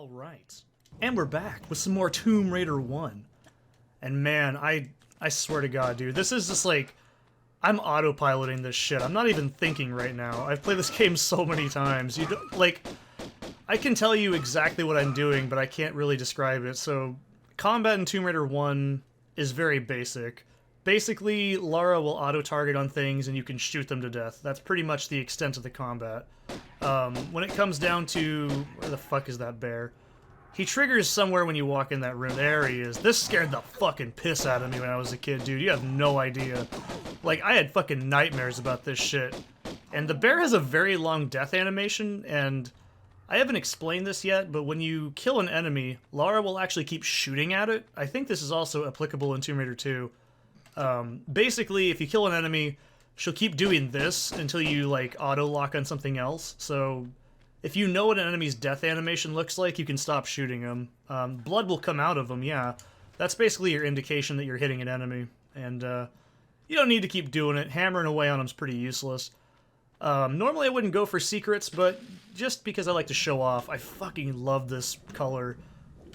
Alright. And we're back with some more Tomb Raider 1. And man, I swear to God, dude, this is just like, I'm autopiloting this shit. I'm not even thinking right now. I've played this game so many times. You don't, like, I can tell you exactly what I'm doing, but I can't really describe it. So, combat in Tomb Raider 1 is very basic. Basically, Lara will auto-target on things and you can shoot them to death. That's pretty much the extent of the combat. When it comes down to... where the fuck is that bear? He triggers somewhere when you walk in that room. There he is. This scared the fucking piss out of me when I was a kid, dude. You have no idea. Like, I had fucking nightmares about this shit. And the bear has a very long death animation, and I haven't explained this yet, but when you kill an enemy, Lara will actually keep shooting at it. I think this is also applicable in Tomb Raider 2. Basically, if you kill an enemy, she'll keep doing this until you, like, auto-lock on something else. So, if you know what an enemy's death animation looks like, you can stop shooting them. Blood will come out of them, yeah. That's basically your indication that you're hitting an enemy. And, you don't need to keep doing it. Hammering away on them's pretty useless. Normally I wouldn't go for secrets, but just because I like to show off, I fucking love this color.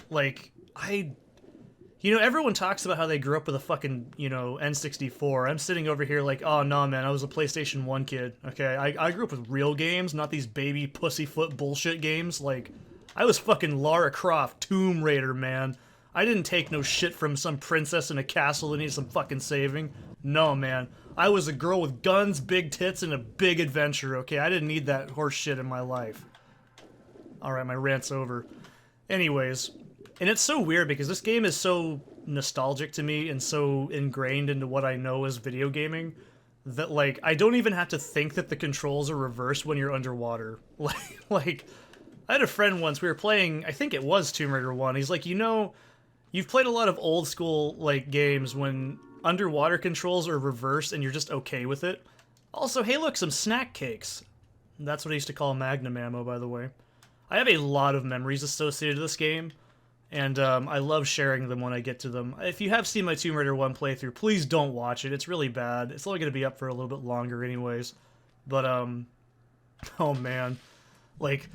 Like, you know, everyone talks about how they grew up with a fucking, you know, N64. I'm sitting over here like, oh, no, man, I was a PlayStation 1 kid, okay? I grew up with real games, not these baby pussyfoot bullshit games. Like, I was fucking Lara Croft, Tomb Raider, man. I didn't take no shit from some princess in a castle that needs some fucking saving. No, man. I was a girl with guns, big tits, and a big adventure, okay? I didn't need that horse shit in my life. Alright, my rant's over. Anyways... and it's so weird because this game is so nostalgic to me and so ingrained into what I know as video gaming that, like, I don't even have to think that the controls are reversed when you're underwater. Like, I had a friend once, we were playing, I think it was Tomb Raider 1, he's like, you know, you've played a lot of old school, like, games when underwater controls are reversed and you're just okay with it. Also, hey look, some snack cakes. That's what I used to call Magnum ammo, by the way. I have a lot of memories associated with this game. And I love sharing them when I get to them. If you have seen my Tomb Raider 1 playthrough, please don't watch it. It's really bad. It's only going to be up for a little bit longer anyways. But, oh man. Like,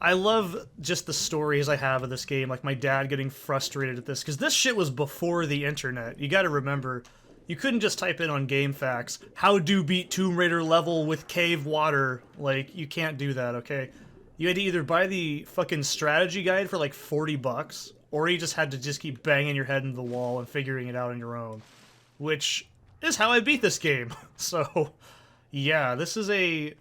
I love just the stories I have of this game. Like, my dad getting frustrated at this. Because this shit was before the internet. You gotta remember, you couldn't just type in on GameFAQs, how do beat Tomb Raider level with cave water. Like, you can't do that, okay? You had to either buy the fucking strategy guide for like 40 bucks, or you just had to just keep banging your head into the wall and figuring it out on your own. Which is how I beat this game. So, yeah, this is a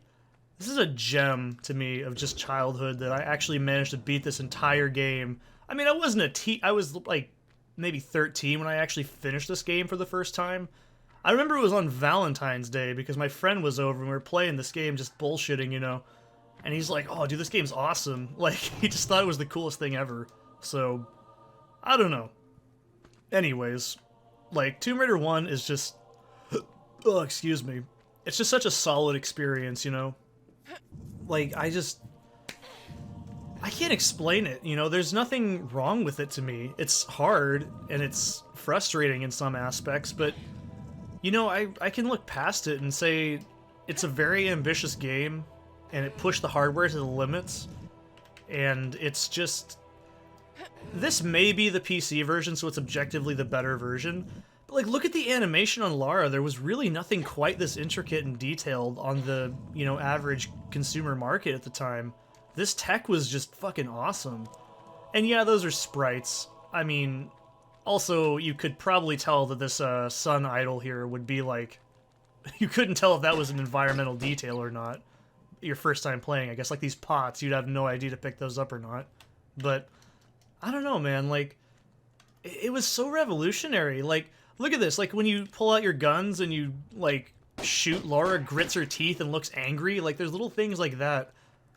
gem to me of just childhood that I actually managed to beat this entire game. I mean, I wasn't I was like maybe 13 when I actually finished this game for the first time. I remember it was on Valentine's Day because my friend was over and we were playing this game just bullshitting, you know. And he's like, oh, dude, this game's awesome. Like, he just thought it was the coolest thing ever. So, I don't know. Anyways, like, Tomb Raider 1 is just... oh, excuse me. It's just such a solid experience, you know? Like, I can't explain it, you know? There's nothing wrong with it to me. It's hard, and it's frustrating in some aspects, but, you know, I can look past it and say it's a very ambitious game, and it pushed the hardware to the limits, and it's just... this may be the PC version, so it's objectively the better version, but, like, look at the animation on Lara. There was really nothing quite this intricate and detailed on the, you know, average consumer market at the time. This tech was just fucking awesome. And yeah, those are sprites. I mean, also, you could probably tell that this sun idol here would be, like... you couldn't tell if that was an environmental detail or not. Your first time playing, I guess, like these pots, you'd have no idea to pick those up or not. But I don't know, man, like, it was so revolutionary. Like, look at this, like, when you pull out your guns and you, like, shoot, Lara grits her teeth and looks angry. Like, there's little things like that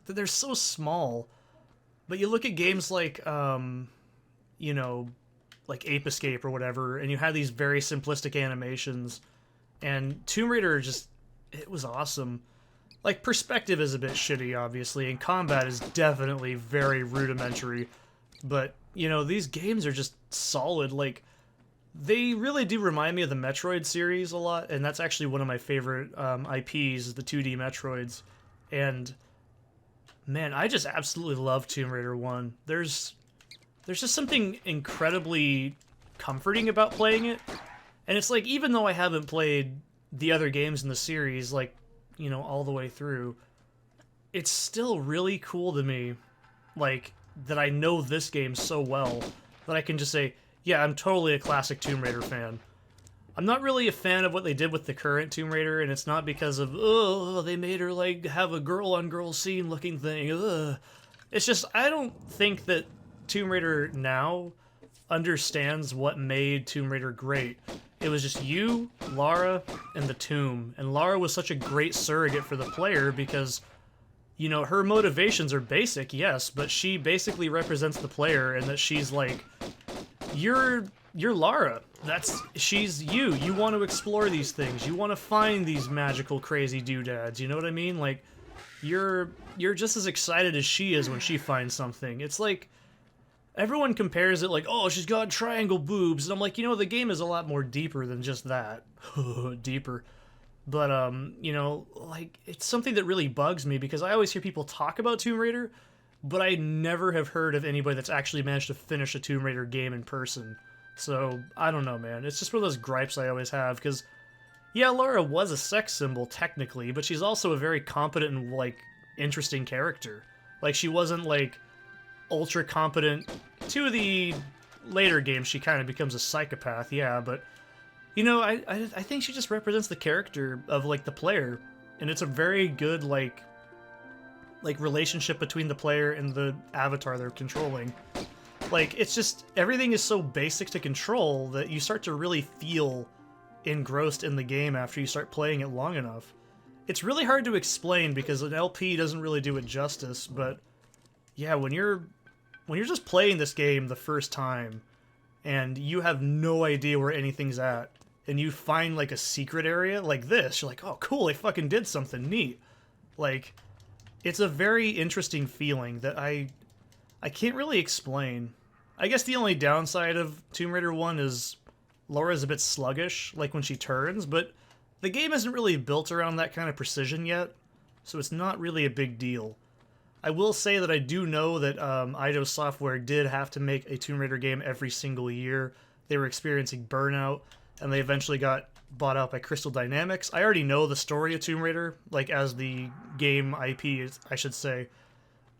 they're so small. But you look at games like, you know, like Ape Escape or whatever, and you have these very simplistic animations, and Tomb Raider just, it was awesome. Like, perspective is a bit shitty, obviously, and combat is definitely very rudimentary. But, you know, these games are just solid. Like, they really do remind me of the Metroid series a lot, and that's actually one of my favorite IPs, is the 2D Metroids. And, Man, I just absolutely love Tomb Raider 1. There's just something incredibly comforting about playing it. And it's like, even though I haven't played the other games in the series, like, you know, all the way through, it's still really cool to me, like, that I know this game so well that I can just say, yeah, I'm totally a classic Tomb Raider fan. I'm not really a fan of what they did with the current Tomb Raider, and it's not because of, oh, they made her, like, have a girl-on-girl scene looking thing, ugh. It's just, I don't think that Tomb Raider now understands what made Tomb Raider great. It was just you, Lara, and the tomb. And Lara was such a great surrogate for the player because, you know, her motivations are basic, yes, but she basically represents the player, and that she's like, you're Lara. She's you. You want to explore these things. You want to find these magical, crazy doodads. You know what I mean? Like, you're just as excited as she is when she finds something. It's like, everyone compares it like, oh, she's got triangle boobs. And I'm like, you know, the game is a lot more deeper than just that. Deeper. But, you know, like, it's something that really bugs me because I always hear people talk about Tomb Raider, but I never have heard of anybody that's actually managed to finish a Tomb Raider game in person. So, I don't know, man. It's just one of those gripes I always have, because, yeah, Lara was a sex symbol, technically, but she's also a very competent and, like, interesting character. Like, she wasn't, like, ultra competent. To the later games, she kind of becomes a psychopath, yeah, but, you know, I think she just represents the character of, like, the player, and it's a very good, like relationship between the player and the avatar they're controlling. Like, it's just, everything is so basic to control that you start to really feel engrossed in the game after you start playing it long enough. It's really hard to explain because an LP doesn't really do it justice, but yeah, when you're just playing this game the first time and you have no idea where anything's at, and you find like a secret area like this, you're like, oh cool, they fucking did something neat. Like, it's a very interesting feeling that I can't really explain. I guess the only downside of Tomb Raider 1 is Laura's a bit sluggish, like when she turns, but the game isn't really built around that kind of precision yet, so it's not really a big deal. I will say that I do know that ASUS Software did have to make a Tomb Raider game every single year. They were experiencing burnout, and they eventually got bought out by Crystal Dynamics. I already know the story of Tomb Raider, like as the game IP, I should say.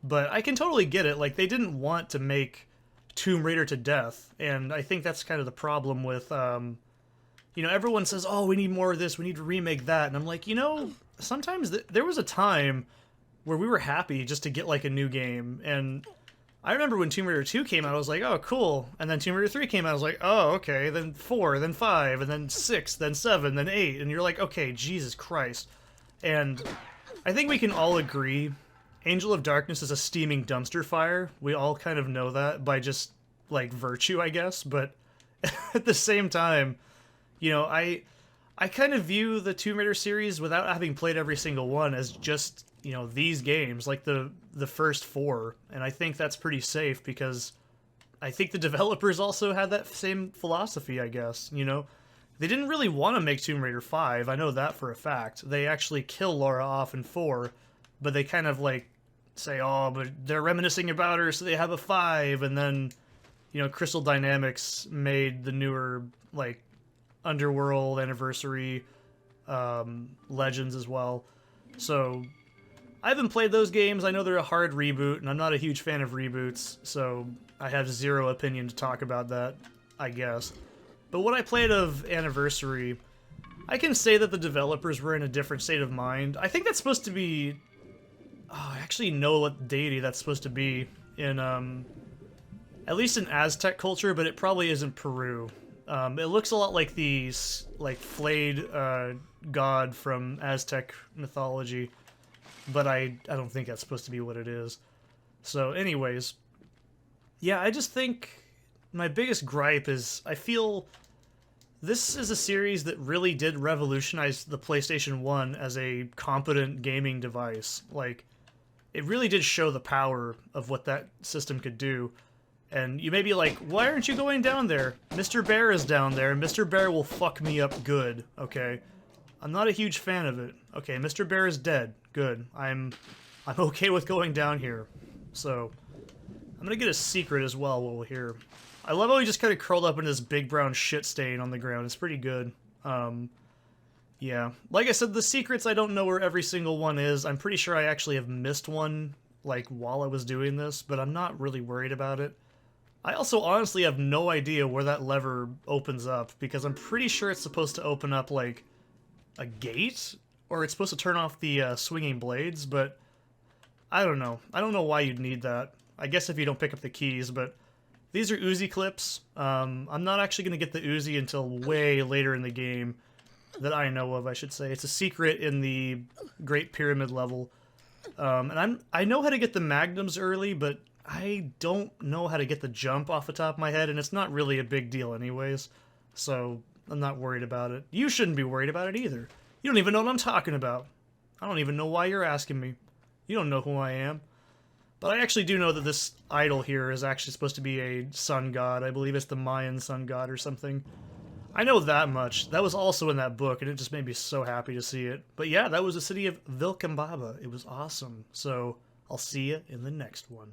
But I can totally get it. Like, they didn't want to make Tomb Raider to death, and I think that's kind of the problem with, you know, everyone says, oh, we need more of this, we need to remake that, and I'm like, you know, sometimes there was a time where we were happy just to get, like, a new game, and I remember when Tomb Raider 2 came out, I was like, oh, cool, and then Tomb Raider 3 came out, I was like, oh, okay, then 4, then 5, and then 6, then 7, then 8, and you're like, okay, Jesus Christ. And I think we can all agree Angel of Darkness is a steaming dumpster fire. We all kind of know that by just, like, virtue, I guess, but at the same time, you know, I kind of view the Tomb Raider series, without having played every single one, as just, you know, these games, like the first 4, and I think that's pretty safe because I think the developers also had that same philosophy, I guess, you know? They didn't really want to make Tomb Raider 5, I know that for a fact. They actually kill Lara off in 4, but they kind of, like, say, oh, but they're reminiscing about her, so they have a 5, and then, you know, Crystal Dynamics made the newer, like, Underworld, Anniversary, Legends as well. So, I haven't played those games. I know they're a hard reboot, and I'm not a huge fan of reboots, so I have zero opinion to talk about that, I guess. But what I played of Anniversary, I can say that the developers were in a different state of mind. I think that's supposed to be... Oh, I actually know what deity that's supposed to be in, at least in Aztec culture, but it probably isn't Peru. It looks a lot like the, like, flayed, god from Aztec mythology, but I don't think that's supposed to be what it is. So, anyways, yeah, I just think my biggest gripe is I feel this is a series that really did revolutionize the PlayStation 1 as a competent gaming device. Like, it really did show the power of what that system could do. And you may be like, why aren't you going down there? Mr. Bear is down there, and Mr. Bear will fuck me up good, okay? I'm not a huge fan of it. Okay, Mr. Bear is dead. Good. I'm I'm okay with going down here. So, I'm gonna get a secret as well while we're here. I love how he just kind of curled up in this big brown shit stain on the ground. It's pretty good. Yeah. Like I said, the secrets, I don't know where every single one is. I'm pretty sure I actually have missed one, like, while I was doing this, but I'm not really worried about it. I also honestly have no idea where that lever opens up, because I'm pretty sure it's supposed to open up, like, a gate? Or it's supposed to turn off the swinging blades, but I don't know. I don't know why you'd need that. I guess if you don't pick up the keys, but these are Uzi clips. I'm not actually going to get the Uzi until way later in the game, that I know of, I should say. It's a secret in the Great Pyramid level. And I know how to get the Magnums early, but I don't know how to get the jump off the top of my head, and it's not really a big deal anyways, so I'm not worried about it. You shouldn't be worried about it either. You don't even know what I'm talking about. I don't even know why you're asking me. You don't know who I am. But I actually do know that this idol here is actually supposed to be a sun god. I believe it's the Mayan sun god or something. I know that much. That was also in that book, and it just made me so happy to see it. But yeah, that was the city of Vilcabamba. It was awesome. So, I'll see you in the next one.